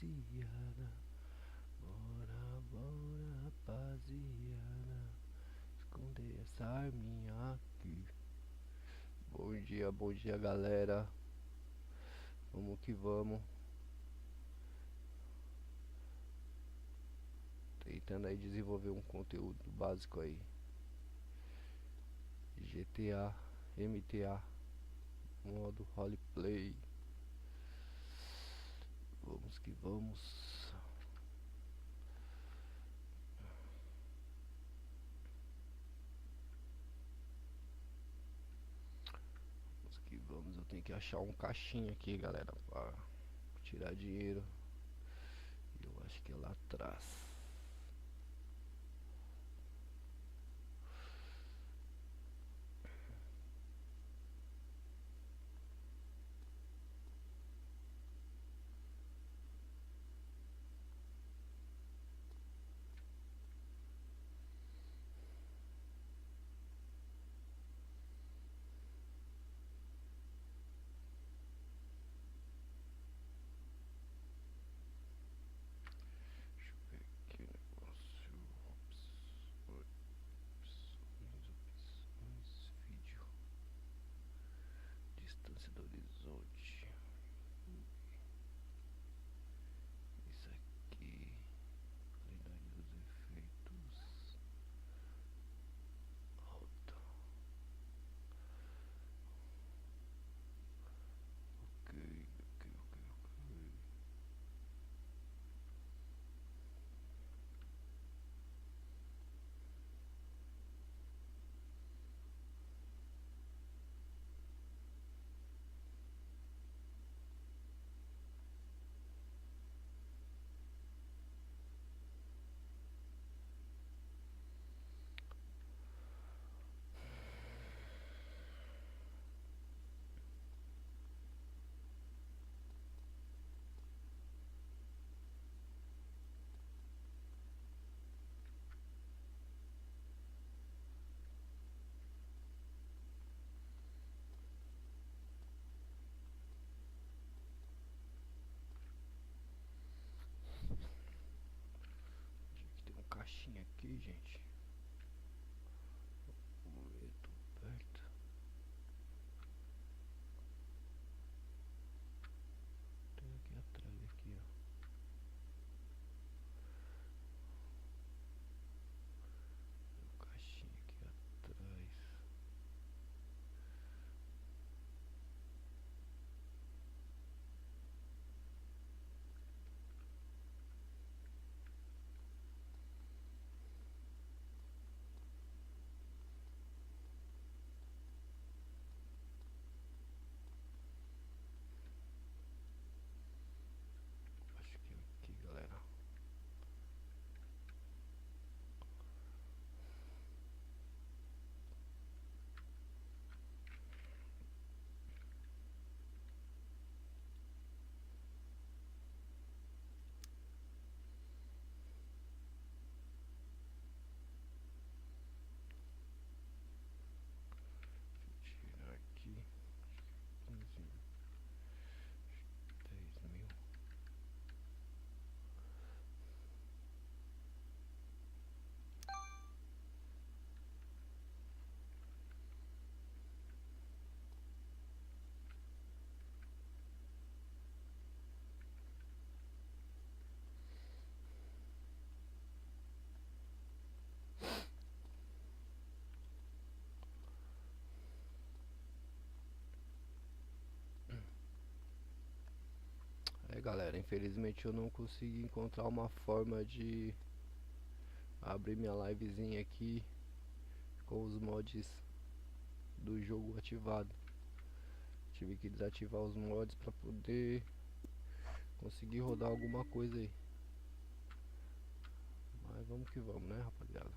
rapaziada, bora, bora, rapaziada, esconder essa arminha aqui. Bom dia, galera. Vamos que vamos. Tentando aí desenvolver um conteúdo básico aí. GTA, MTA, modo roleplay. Vamos que vamos. Vamos que vamos. Eu tenho que achar um caixinha aqui, galera, pra tirar dinheiro. Eu acho que é lá atrás. Deixa eu ver aqui o negócio. Opções, vídeo, distância do horizonte. Isso aqui, qualidade dos efeitos, alta. Ok, ok, ok, ok. Tem um caixinha aqui, gente. Vamos ver, tô perto. Tem aqui atrás, aqui, ó. Tem um caixinha aqui atrás. Acho que é aqui, galera. Deixa eu tirar aqui. 15, 10.000. É, galera, infelizmente eu não consegui encontrar uma forma de abrir minha livezinha aqui com os mods do jogo ativado. Tive que desativar os mods para poder conseguir rodar alguma coisa aí. Mas vamos que vamos, né, rapaziada?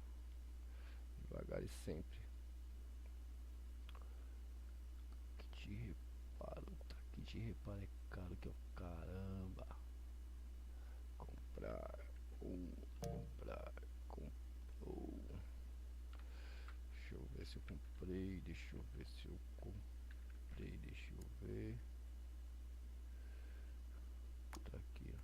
Devagar e sempre. Kit reparo, tá? Kit reparo é caro que é o caramba. Comprar, comprar, comprou. Deixa eu ver se eu comprei, deixa eu ver se eu comprei, deixa eu ver. Tá aqui, ó.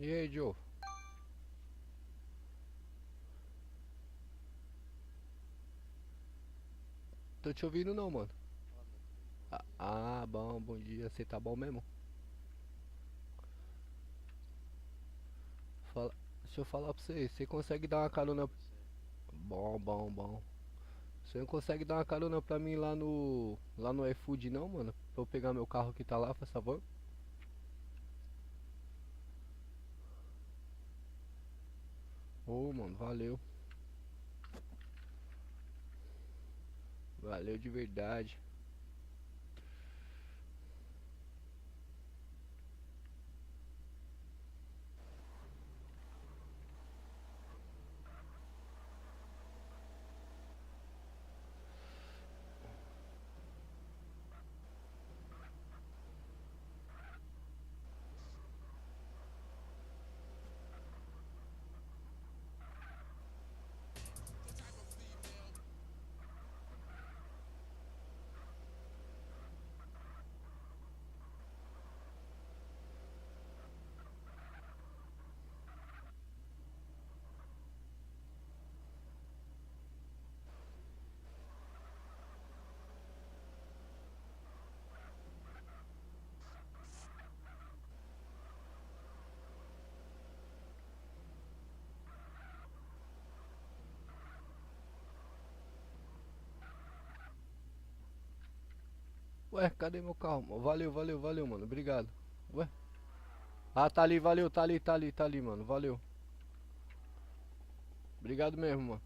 E aí, Joe? Tô te ouvindo não, mano. Fala, meu querido, bom dia. Bom dia. Você tá bom mesmo? Fala, deixa eu falar pra você. Você consegue dar uma Bem, carona? você? Bom. Você não consegue dar uma carona pra mim lá no iFood não, mano? Pra eu pegar meu carro que tá lá, por favor? Ô, mano, valeu. Valeu de verdade. Ué, cadê meu carro, mano? Valeu, mano. Obrigado. Ué? Ah, tá ali, valeu, tá ali, mano. Valeu. Obrigado mesmo, mano.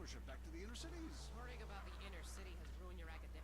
push it back to the inner cities. Worrying about the inner city has ruined your academic.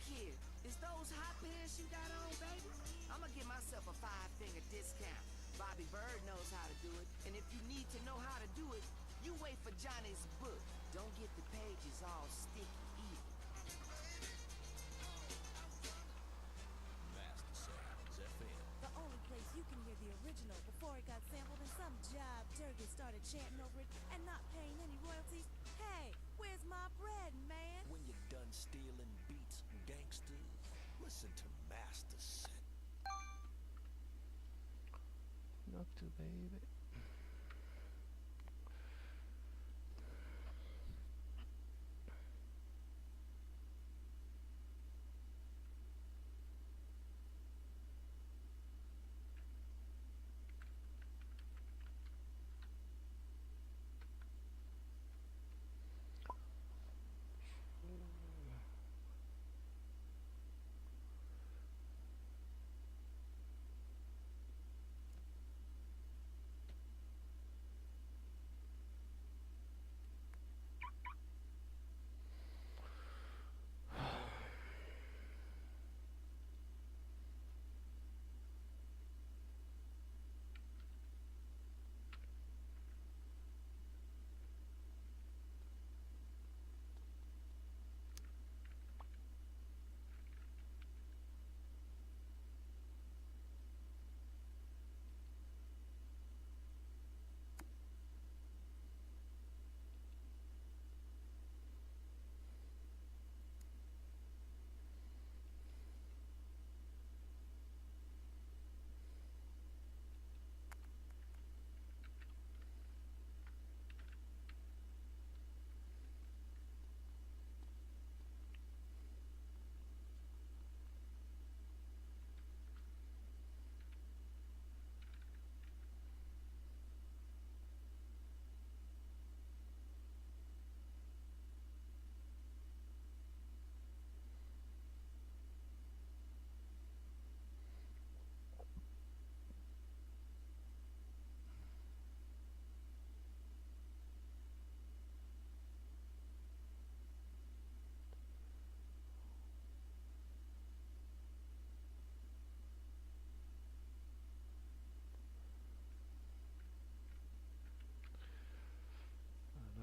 Here, is those hot pants you got on, baby? I'ma give myself a 5-finger discount. Bobby Bird knows how to do it, and if you need to know how to do it, you wait for Johnny's book. Don't get the pages all sticky either. Master Sounds FM. The only place you can hear the original before it got sampled and some job Durgan started chanting over it and not paying any royalties. Hey, where's my bread, man? When you're done stealing beats and gangsters, listen to Master Sounds. Noctu, baby.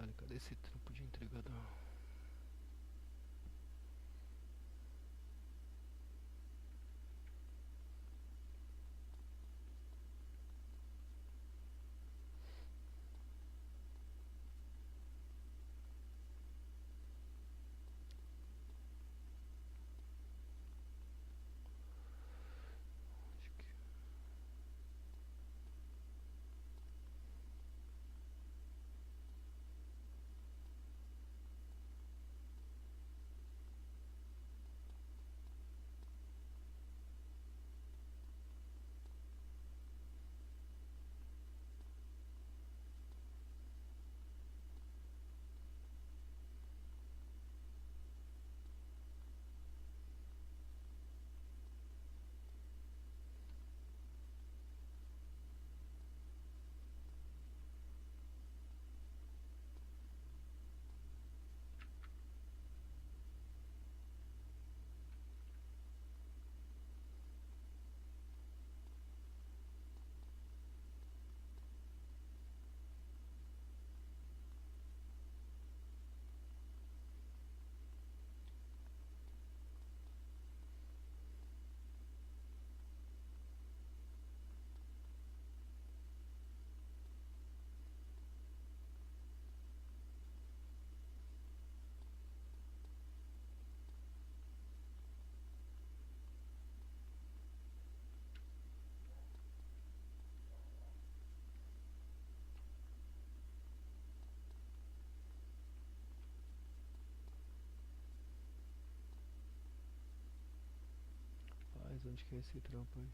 Caralho, cadê esse trampo de entregador? onde que é esse trampo aí.